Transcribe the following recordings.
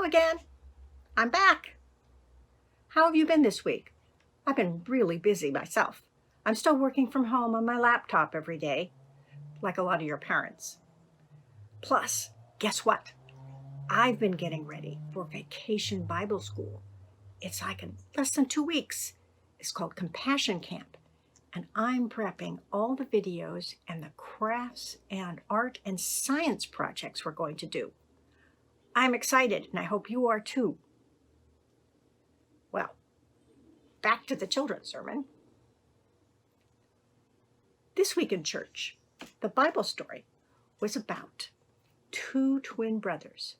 Hello again. I'm back. How have you been this week? I've been really busy myself. I'm still working from home on my laptop every day, like a lot of your parents. Plus, guess what? I've been getting ready for Vacation Bible School. It's like in less than 2 weeks. It's called Compassion Camp. And I'm prepping all the videos and the crafts and art and science projects we're going to do. I'm excited, and I hope you are too. Well, back to the children's sermon. This week in church, the Bible story was about 2 twin brothers,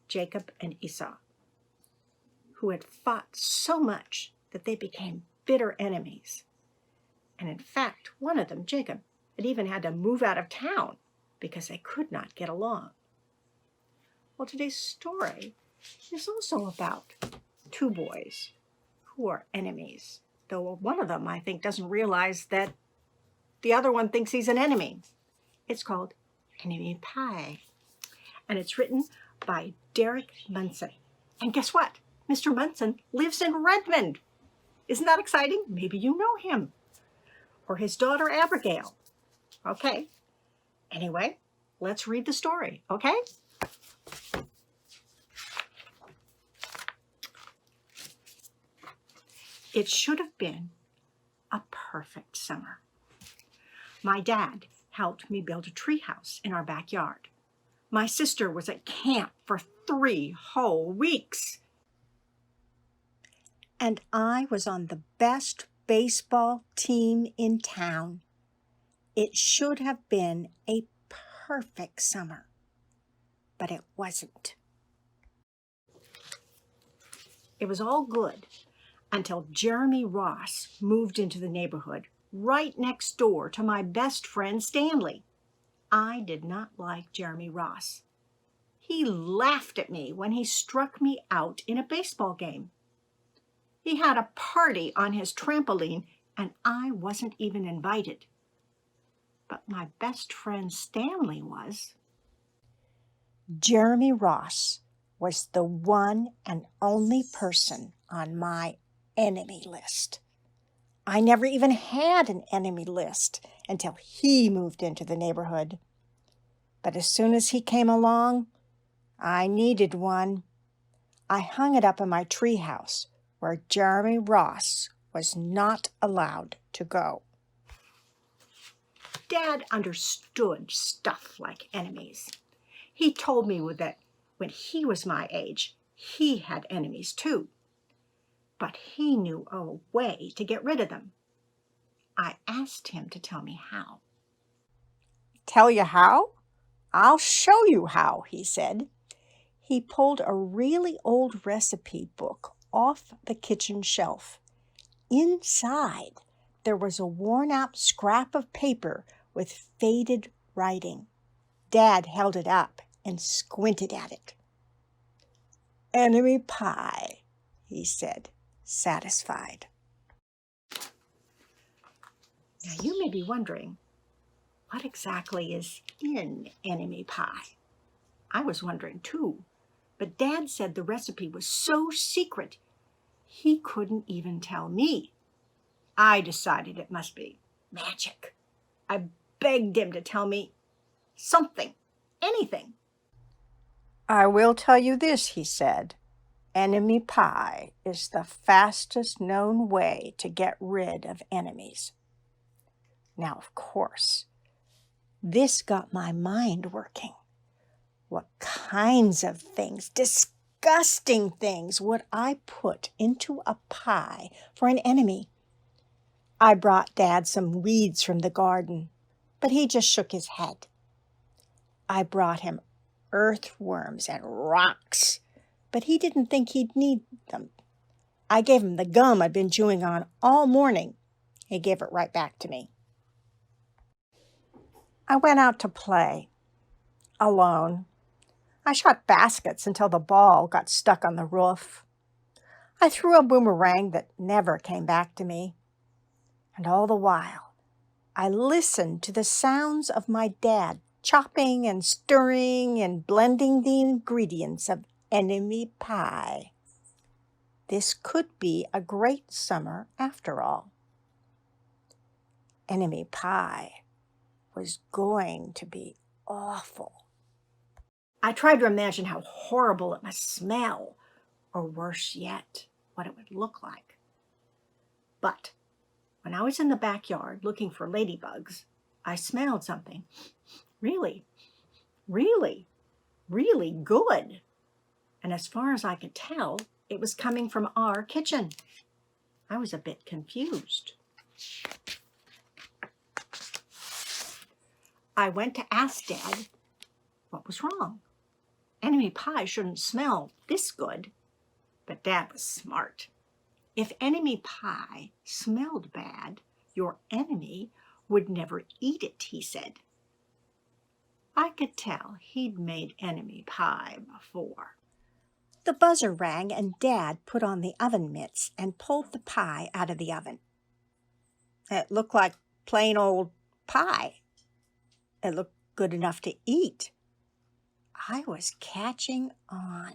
Jacob and Esau, who had fought so much that they became bitter enemies. And in fact, one of them, Jacob, had even had to move out of town because they could not get along. Well, today's story is also about 2 boys who are enemies, though one of them, I think, doesn't realize that the other one thinks he's an enemy. It's called Enemy Pie, and it's written by Derek Munson. And guess what? Mr. Munson lives in Redmond. Isn't that exciting? Maybe you know him. Or his daughter, Abigail. Okay. Anyway, let's read the story, okay? It should have been a perfect summer. My dad helped me build a treehouse in our backyard. My sister was at camp for 3 whole weeks. And I was on the best baseball team in town. It should have been a perfect summer, but it wasn't. It was all good until Jeremy Ross moved into the neighborhood right next door to my best friend Stanley. I did not like Jeremy Ross. He laughed at me when he struck me out in a baseball game. He had a party on his trampoline, and I wasn't even invited. But my best friend Stanley was. Jeremy Ross was the one and only person on my enemy list. I never even had an enemy list until he moved into the neighborhood. But as soon as he came along, I needed one. I hung it up in my treehouse where Jeremy Ross was not allowed to go. Dad understood stuff like enemies. He told me that when he was my age, he had enemies too. But he knew a way to get rid of them. I asked him to tell me how. Tell you how? I'll show you how, he said. He pulled a really old recipe book off the kitchen shelf. Inside, there was a worn-out scrap of paper with faded writing. Dad held it up and squinted at it. Enemy pie, he said, satisfied. Now you may be wondering, what exactly is in enemy pie? I was wondering too, but Dad said the recipe was so secret, he couldn't even tell me. I decided it must be magic. I begged him to tell me something, anything. I will tell you this, he said. Enemy pie is the fastest known way to get rid of enemies. Now, of course, this got my mind working. What kinds of things, disgusting things, would I put into a pie for an enemy? I brought Dad some weeds from the garden, but he just shook his head. I brought him earthworms and rocks, but he didn't think he'd need them. I gave him the gum I'd been chewing on all morning. He gave it right back to me. I went out to play, alone. I shot baskets until the ball got stuck on the roof. I threw a boomerang that never came back to me. And all the while, I listened to the sounds of my dad chopping and stirring and blending the ingredients of enemy pie. This could be a great summer after all. Enemy pie was going to be awful. I tried to imagine how horrible it must smell, or worse yet, what it would look like. But when I was in the backyard looking for ladybugs, I smelled something really, really, really good. And as far as I could tell, it was coming from our kitchen. I was a bit confused. I went to ask Dad what was wrong. Enemy pie shouldn't smell this good. But Dad was smart. If enemy pie smelled bad, your enemy would never eat it, he said. I could tell he'd made enemy pie before. The buzzer rang and Dad put on the oven mitts and pulled the pie out of the oven. It looked like plain old pie. It looked good enough to eat. I was catching on.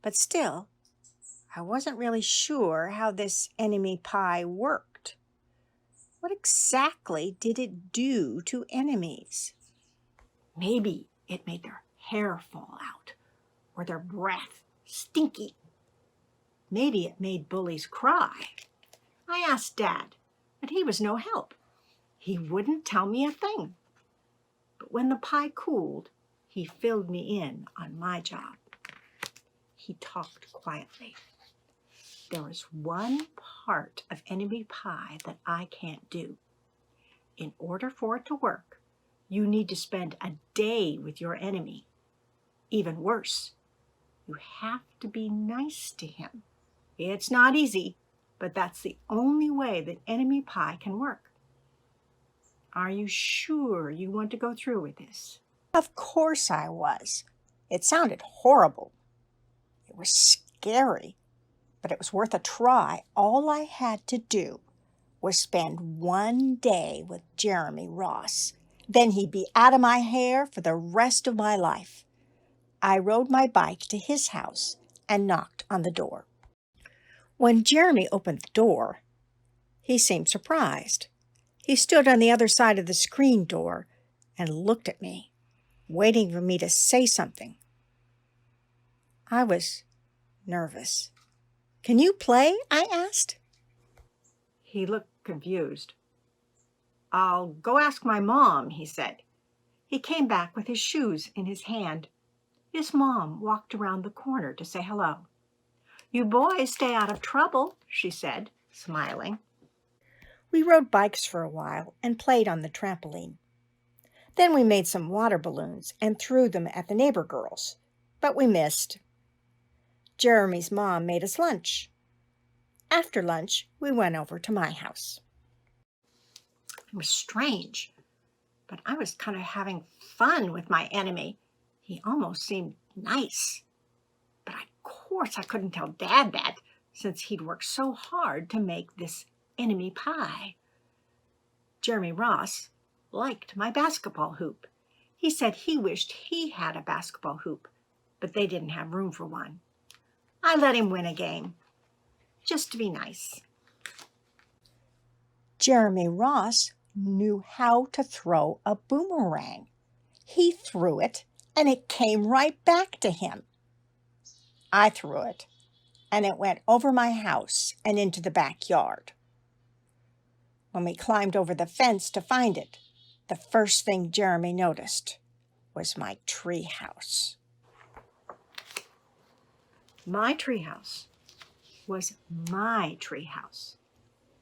But still, I wasn't really sure how this enemy pie worked. What exactly did it do to enemies? Maybe it made their hair fall out, or their breath stinky. Maybe it made bullies cry. I asked Dad, but he was no help. He wouldn't tell me a thing. But when the pie cooled, he filled me in on my job. He talked quietly. There is one part of enemy pie that I can't do. In order for it to work, you need to spend a day with your enemy. Even worse, you have to be nice to him. It's not easy, but that's the only way that enemy pie can work. Are you sure you want to go through with this? Of course I was. It sounded horrible. It was scary, but it was worth a try. All I had to do was spend one day with Jeremy Ross. Then he'd be out of my hair for the rest of my life. I rode my bike to his house and knocked on the door. When Jeremy opened the door, he seemed surprised. He stood on the other side of the screen door and looked at me, waiting for me to say something. I was nervous. "Can you play?" I asked. He looked confused. "I'll go ask my mom," he said. He came back with his shoes in his hand. His mom walked around the corner to say hello. "You boys stay out of trouble," she said, smiling. We rode bikes for a while and played on the trampoline. Then we made some water balloons and threw them at the neighbor girls, but we missed. Jeremy's mom made us lunch. After lunch, we went over to my house. It was strange, but I was kind of having fun with my enemy. He almost seemed nice. But of course I couldn't tell Dad that, since he'd worked so hard to make this enemy pie. Jeremy Ross liked my basketball hoop. He said he wished he had a basketball hoop, but they didn't have room for one. I let him win a game, just to be nice. Jeremy Ross knew how to throw a boomerang. He threw it, and it came right back to him. I threw it, and it went over my house and into the backyard. When we climbed over the fence to find it, the first thing Jeremy noticed was my tree house. My treehouse was my treehouse.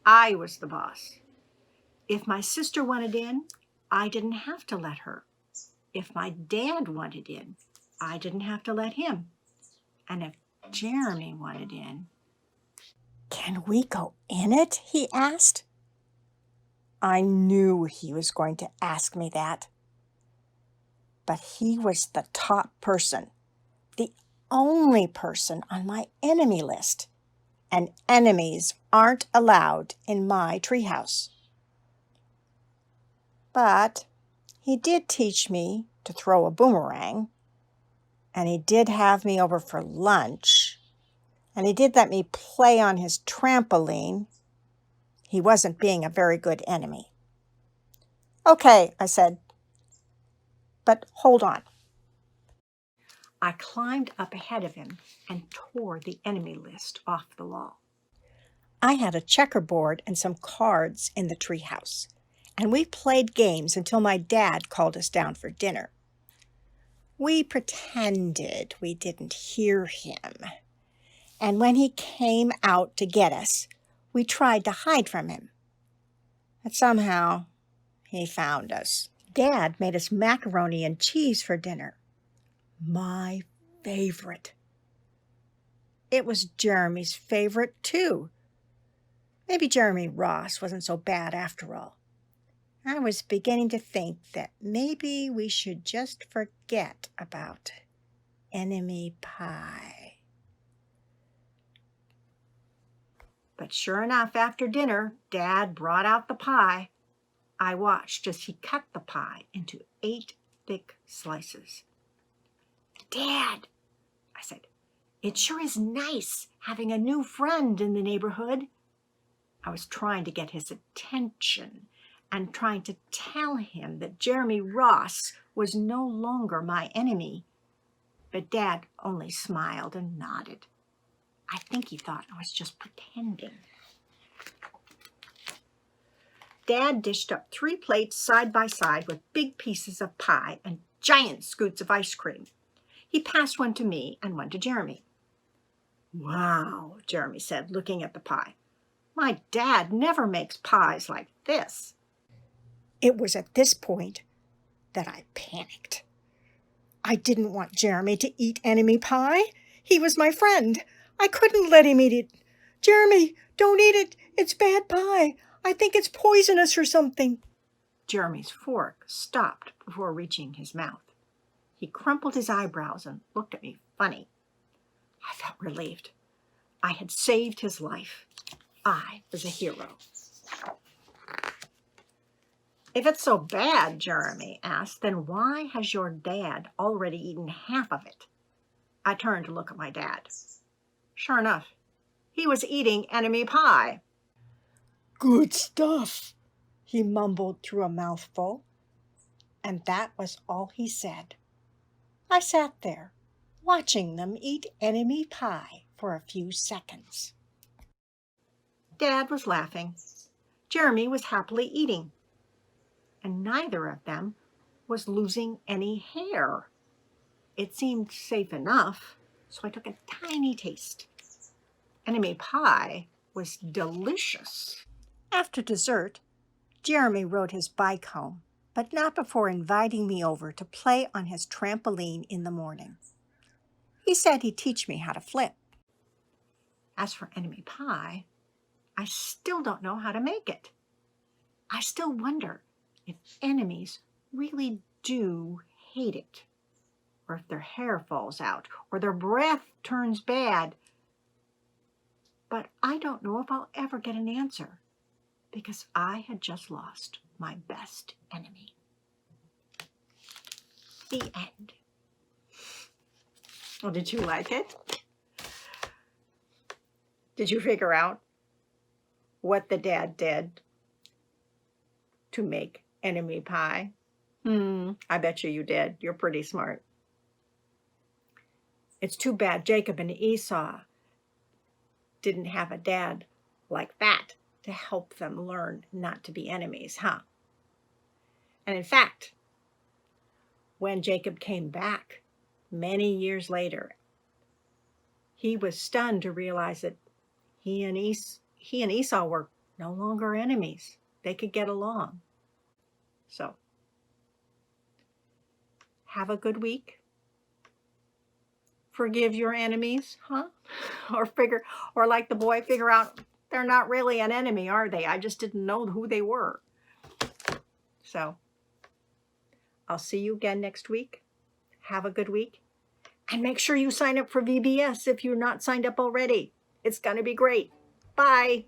I was the boss. If my sister wanted in, I didn't have to let her. If my dad wanted in, I didn't have to let him. And if Jeremy wanted in... "Can we go in it?" he asked. I knew he was going to ask me that. But he was the top person, the only person on my enemy list, and enemies aren't allowed in my treehouse. But he did teach me to throw a boomerang, and he did have me over for lunch, and he did let me play on his trampoline, he wasn't being a very good enemy. Okay, I said, but hold on. I climbed up ahead of him and tore the enemy list off the wall. I had a checkerboard and some cards in the treehouse, and we played games until my dad called us down for dinner. We pretended we didn't hear him, and when he came out to get us, we tried to hide from him. But somehow, he found us. Dad made us macaroni and cheese for dinner. My favorite. It was Jeremy's favorite, too. Maybe Jeremy Ross wasn't so bad after all. I was beginning to think that maybe we should just forget about enemy pie. But sure enough, after dinner, Dad brought out the pie. I watched as he cut the pie into 8 thick slices. Dad, I said, it sure is nice having a new friend in the neighborhood. I was trying to get his attention and trying to tell him that Jeremy Ross was no longer my enemy. But Dad only smiled and nodded. I think he thought I was just pretending. Dad dished up 3 plates side by side with big pieces of pie and giant scoots of ice cream. He passed one to me and one to Jeremy. Wow, Jeremy said, looking at the pie. My dad never makes pies like this. It was at this point that I panicked. I didn't want Jeremy to eat enemy pie. He was my friend. I couldn't let him eat it. Jeremy, don't eat it. It's bad pie. I think it's poisonous or something. Jeremy's fork stopped before reaching his mouth. He crumpled his eyebrows and looked at me funny. I felt relieved. I had saved his life. I was a hero. If it's so bad, Jeremy asked, then why has your dad already eaten half of it? I turned to look at my dad. Sure enough, he was eating enemy pie. Good stuff, he mumbled through a mouthful. And that was all he said. I sat there, watching them eat enemy pie for a few seconds. Dad was laughing. Jeremy was happily eating. And neither of them was losing any hair. It seemed safe enough, so I took a tiny taste. Enemy pie was delicious. After dessert, Jeremy rode his bike home, but not before inviting me over to play on his trampoline in the morning. He said he'd teach me how to flip. As for enemy pie, I still don't know how to make it. I still wonder if enemies really do hate it, or if their hair falls out, or their breath turns bad. But I don't know if I'll ever get an answer, because I had just lost my best enemy. The end. Well, did you like it? Did you figure out what the dad did to make enemy pie? I bet you did. You're pretty smart. It's too bad Jacob and Esau didn't have a dad like that to help them learn not to be enemies, huh? And in fact, when Jacob came back many years later, he was stunned to realize that he and Esau were no longer enemies. They could get along. So, have a good week. Forgive your enemies, huh? Or like the boy, figure out they're not really an enemy, are they? I just didn't know who they were. So, I'll see you again next week. Have a good week. And make sure you sign up for VBS if you're not signed up already. It's going to be great. Bye.